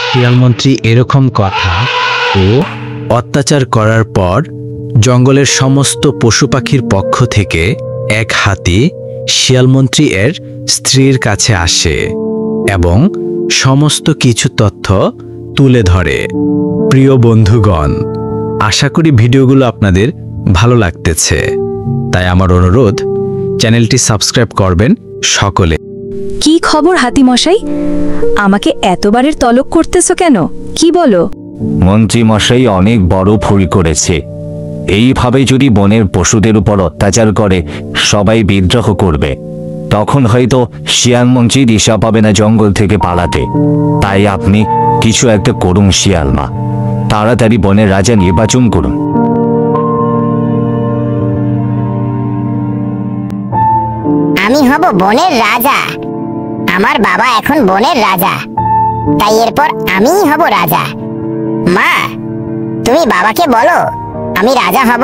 শিয়ালমন্ত্রী এরকম কথা ও অত্যাচার করার পর জঙ্গলের সমস্ত পশু পাখির পক্ষ থেকে এক হাতি শিয়ালমন্ত্রী এর স্ত্রীর কাছে আসে এবং সমস্ত কিছু তথ্য তুলে ধরে। প্রিয় বন্ধুগণ, আশা করি ভিডিওগুলো আপনাদের ভালো লাগতেছে, তাই আমার অনুরোধ চ্যানেলটি সাবস্ক্রাইব করবেন সকলে। কি খবর হাতিমশাই, আমাকে এতবারের তলব করতেছো কেন? কি বলো? মন্ত্রী মশাই অনেক বড় ভুল করেছে। এইভাবে যদি বনের পশুদের উপর অত্যাচার করে সবাই বিদ্রোহ করবে, তখন হয়তো শিয়ালমন্ত্রী দিশা পাবে না জঙ্গল থেকে পালাতে। তাই আপনি কিছু একটা করুন শিয়াল মা, তাড়াতাড়ি বনের রাজা নির্বাচন করুন। আমি হব বনের রাজা। আমার বাবা এখন বনের রাজা, তাই এরপর আমিই হব রাজা। মা, তুমি বাবাকে বলো আমি রাজা হব।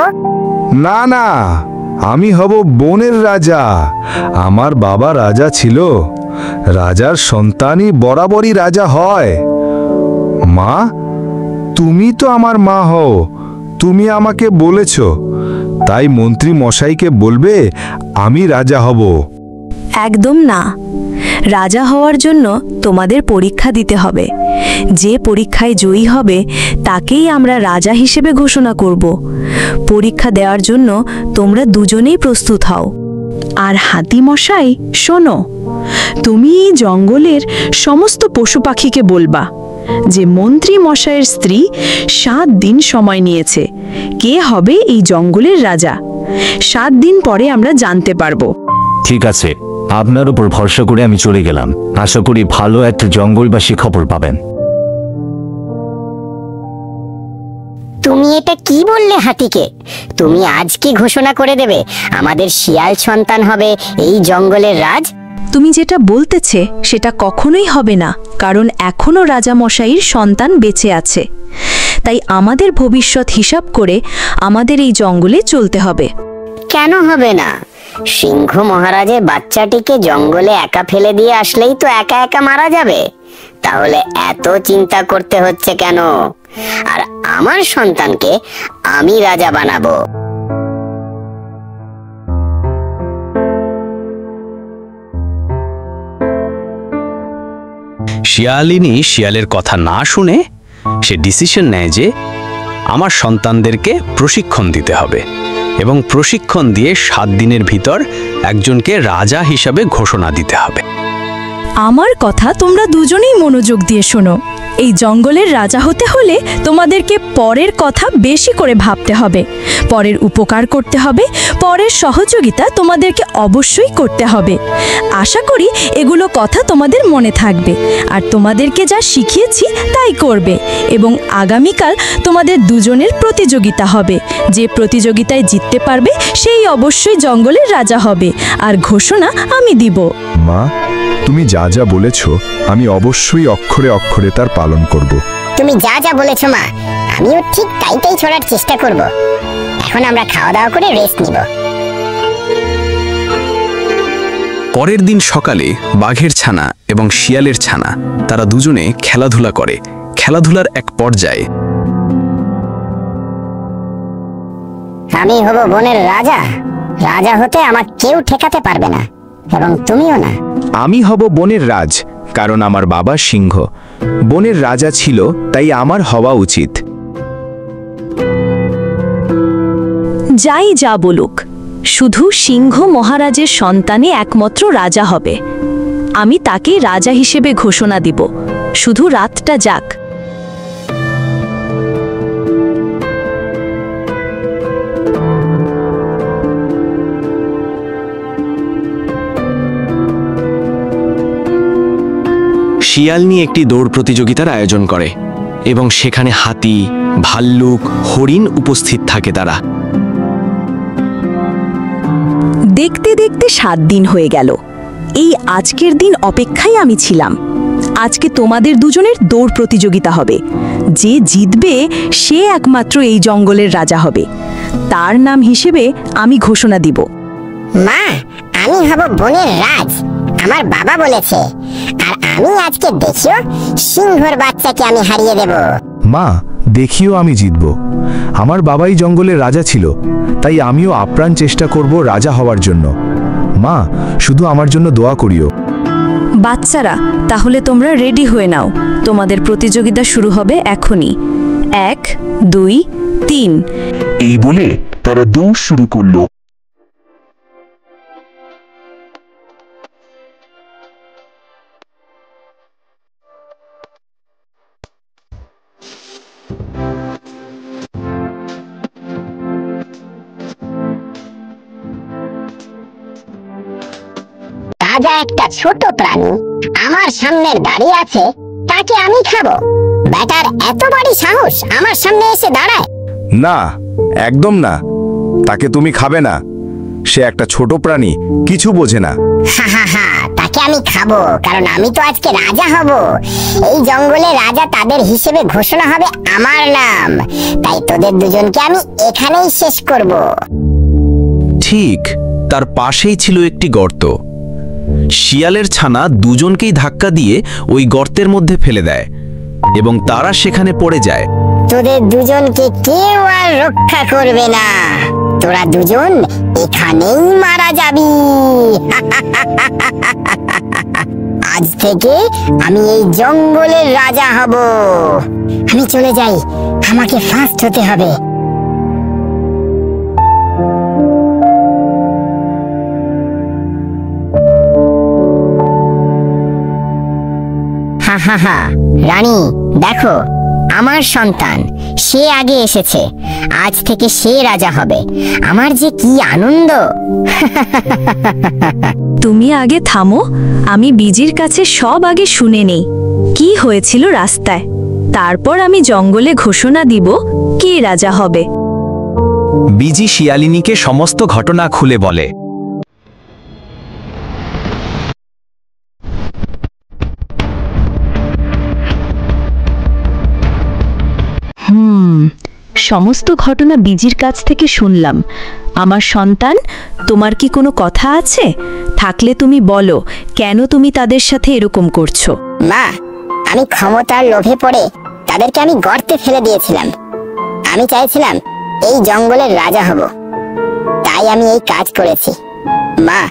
না না, আমি হব বনের রাজা। আমার বাবা রাজা ছিল, রাজার সন্তানই বরাবরই রাজা হয়। মা, তুমি তো আমার মা হও, তুমি আমাকে বলেছ, তাই মন্ত্রী মশাইকে বলবে আমি রাজা হব। একদম না, রাজা হওয়ার জন্য তোমাদের পরীক্ষা দিতে হবে। যে পরীক্ষায় জয়ী হবে তাকেই আমরা রাজা হিসেবে ঘোষণা করব। পরীক্ষা দেওয়ার জন্য তোমরা দুজনেই প্রস্তুত হও। আর হাতিমশাই শোনো, তুমি এই জঙ্গলের সমস্ত পশু পাখিকে বলবা যে মন্ত্রী মশাইয়ের স্ত্রী 7 দিন সময় নিয়েছে, কে হবে এই জঙ্গলের রাজা। 7 দিন পরে আমরা জানতে পারবো। ঠিক আছে, আপনার উপর ভরসা করে আমি চলে গেলাম। আশা করি ভালো একটা জঙ্গলবাসী খবর পাবেন। তুমি এটা কি বললে হাতিকে? তুমি আজ কি ঘোষণা করে দেবে আমাদের শিয়াল সন্তান হবে এই জঙ্গলের রাজ? তুমি যেটা বলতেছে সেটা কখনোই হবে না, কারণ এখনো রাজা মশাইয়ের সন্তান বেঁচে আছে। তাই আমাদের ভবিষ্যৎ হিসাব করে আমাদের এই জঙ্গলে চলতে হবে। কেন হবে না? সিংহ মহারাজের বাচ্চাটিকে জঙ্গলে একা ফেলে দিয়ে আসলেই তো একা একা মারা যাবে। তাহলে এত চিন্তা করতে হচ্ছে কেন? আর আমার সন্তানকে আমি রাজা বানাবো। শিয়ালিনী শিয়ালের কথা না শুনে সে ডিসিশন নেয় যে আমার সন্তানদেরকে প্রশিক্ষণ দিতে হবে এবং প্রশিক্ষণ দিয়ে 7 দিনের ভিতর একজনকে রাজা হিসাবে ঘোষণা দিতে হবে। আমার কথা তোমরা দুজনেই মনোযোগ দিয়ে শোনো। এই জঙ্গলের রাজা হতে হলে তোমাদেরকে পরের কথা বেশি করে ভাবতে হবে, পরের উপকার করতে হবে, পরের সহযোগিতা তোমাদেরকে অবশ্যই করতে হবে। আশা করি এগুলো কথা তোমাদের মনে থাকবে আর তোমাদেরকে যা শিখিয়েছি তাই করবে। এবং আগামীকাল তোমাদের দুজনের প্রতিযোগিতা হবে। যে প্রতিযোগিতায় জিততে পারবে সেই অবশ্যই জঙ্গলের রাজা হবে, আর ঘোষণা আমি দিব। মা, তুমি যা যা বলেছ আমি অবশ্যই অক্ষরে অক্ষরে তার পালন করব। তুমি যা যা বলেছো মা, আমিও ঠিক তাই ছোড়ার চেষ্টা করব। এখন আমরা খাওয়া দাওয়া করে রেস্ট নিব। পরের দিন সকালে বাঘের ছানা এবং শিয়ালের ছানা তারা দুজনে খেলাধুলা করে। খেলাধুলার এক পর্যায়ে আমি হব বনের রাজা। রাজা হতে আমার কেউ ঠেকাতে পারবে না, এবং তুমিও না। আমি হব বনের রাজ, কারণ আমার বাবা সিংহ বনের রাজা ছিল, তাই আমার হওয়া উচিত। যাই যা বলুক, শুধু সিংহ মহারাজের সন্তানে একমাত্র রাজা হবে। আমি তাকে রাজা হিসেবে ঘোষণা দিব, শুধু রাতটা যাক। শিয়াল নিয়ে একটি দৌড় প্রতিযোগিতার আয়োজন করে এবং সেখানে হাতি, ভাল্লুক, হরিণ উপস্থিত থাকে। তারা দেখতে দেখতে 7 দিন হয়ে গেল। এই আজকের দিন অপেক্ষায় আমি ছিলাম। আজকে তোমাদের দুজনের দৌড় প্রতিযোগিতা হবে। যে জিতবে সে একমাত্র এই জঙ্গলের রাজা হবে। তার নাম হিসেবে আমি ঘোষণা দিব। মা, আমি হব বনের রাজ, আমার বাবা বলেছে। আর আমি আজকে দেখিও সিংহর বাচ্চাকে আমি হারিয়ে দেব। মা, দেখিও আমি জিতব। আমার বাবাই জঙ্গলের রাজা ছিল, তাই আমিও আপ্রাণ চেষ্টা করব রাজা হওয়ার জন্য। মা, শুধু আমার জন্য দোয়া করিও। বাচ্চারা, তাহলে তোমরা রেডি হয়ে নাও, তোমাদের প্রতিযোগিতা শুরু হবে এখনই। 1, 2, 3। এই বলে তারা দৌড় শুরু করলো। রাজা একটা ছোট প্রাণী আমার সামনে দাঁড়িয়ে আছে, তাকে আমি খাবো? বেটার এত বড় সাহস আমার সামনে এসে দাঁড়ায়? না, একদম না। তাকে তুমি খাবে না। সে একটা ছোট প্রাণী, কিছু বোঝে না। হা হা হা, তাকে আমি খাবো, কারণ আমি তো আজকে রাজা হব। এই জঙ্গলে রাজা তাদের হিসেবে ঘোষণা হবে আমার নাম। তাই তোদের দুজনকে আমি এখানেই শেষ করব। ঠিক তার পাশেই ছিল একটি গর্ত। শিয়ালের ছানা দুজনকেই ধাক্কা দিয়ে ওই গর্তের মধ্যে ফেলে দেয় এবং তারা সেখানে পড়ে যায়। তোদের দুজনকে কেউ আর রক্ষা করবে না। তোরা দুজন এখানেই মারা যাবি। আজ থেকে আমি এই জঙ্গলের রাজা হব। আমি চলে যাই, আমাকে ফার্স্ট হতে হবে। হা হা হা, রানী দেখো, আমার সন্তান সে আগে এসেছে। আজ থেকে সে রাজা হবে। আমার যে কি আনন্দ। তুমি আগে থামো, আমি বিজির কাছে সব আগে শুনে নেই কি হয়েছিল রাস্তায়। তারপর আমি জঙ্গলে ঘোষণা দিব কে রাজা হবে। বিজি শিয়ালিনীকে সমস্ত ঘটনা খুলে বলে। সমস্ত ঘটনা বিজির কাছ থেকে শুনলাম। আমার সন্তান, তোমার কি কোনো কথা আছে? থাকলে তুমি বলো, কেন তুমি তাদের সাথে এরকম করছো? মা, আমি ক্ষমতার লোভে পড়ে তাদেরকে আমি গর্তে ফেলে দিয়েছিলাম। আমি চাইছিলাম এই জঙ্গলের রাজা হব, তাই আমি এই কাজ করেছি। মা,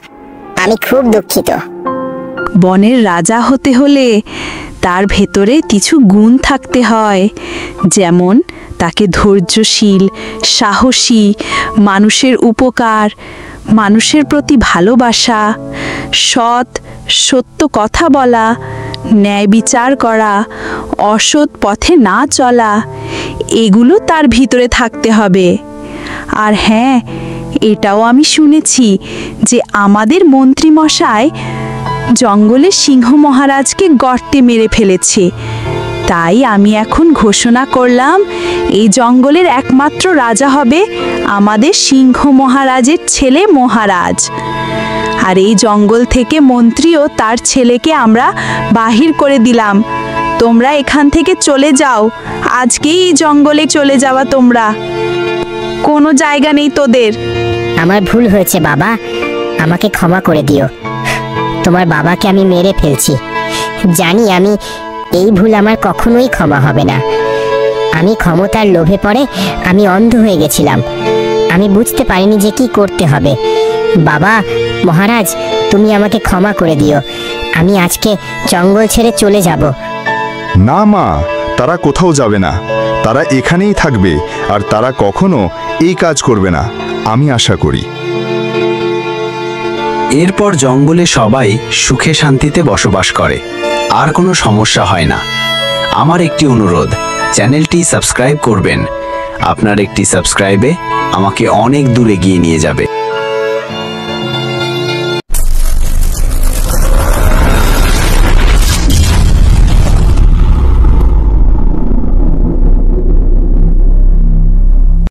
আমি খুব দুঃখিত। বনের রাজা হতে হলে তার ভেতরে কিছু গুণ থাকতে হয়, যেমন তাকে ধৈর্যশীল, সাহসী, মানুষের উপকার, মানুষের প্রতি ভালোবাসা, সৎ সত্য কথা বলা, ন্যায় বিচার করা, অসৎ পথে না চলা, এগুলো তার ভিতরে থাকতে হবে। আর হ্যাঁ, এটাও আমি শুনেছি যে আমাদের মন্ত্রীমশাই জঙ্গলে সিংহ মহারাজকে গর্তে মেরে ফেলেছে। তাই আমি এখন ঘোষণা করলাম এই জঙ্গলের একমাত্র রাজা হবে আমাদের সিংহ মহারাজের ছেলে মহারাজ। আর এই জঙ্গল থেকে মন্ত্রীও তার ছেলেকে আমরা বাহির করে দিলাম। তোমরা এখান থেকে চলে যাও। আজকেই এই জঙ্গলে চলে যাওয়া তোমরা। কোনো জায়গা নেই তোদের। আমার ভুল হয়েছে বাবা, আমাকে ক্ষমা করে দিও। তোমার বাবাকে আমি মেরে ফেলছি। জানি আমি এই ভুল আমার কখনোই ক্ষমা হবে না। আমি ক্ষমতার লোভে পড়ে আমি অন্ধ হয়ে গেছিলাম। আমি বুঝতে পারিনি যে কি করতে হবে। বাবা মহারাজ, তুমি আমাকে ক্ষমা করে দিও। আমি আজকে জঙ্গল ছেড়ে চলে যাব। না মা, তারা কোথাও যাবে না। তারা এখানেই থাকবে, আর তারা কখনো এই কাজ করবে না, আমি আশা করি। এরপর জঙ্গলে সবাই সুখে শান্তিতে বসবাস করে, আর কোনো সমস্যা হয় না। আমার একটি অনুরোধ, চ্যানেলটি সাবস্ক্রাইব করবেন। আপনার একটি সাবস্ক্রাইবে আমাকে অনেক দূরে এগিয়ে নিয়ে যাবে।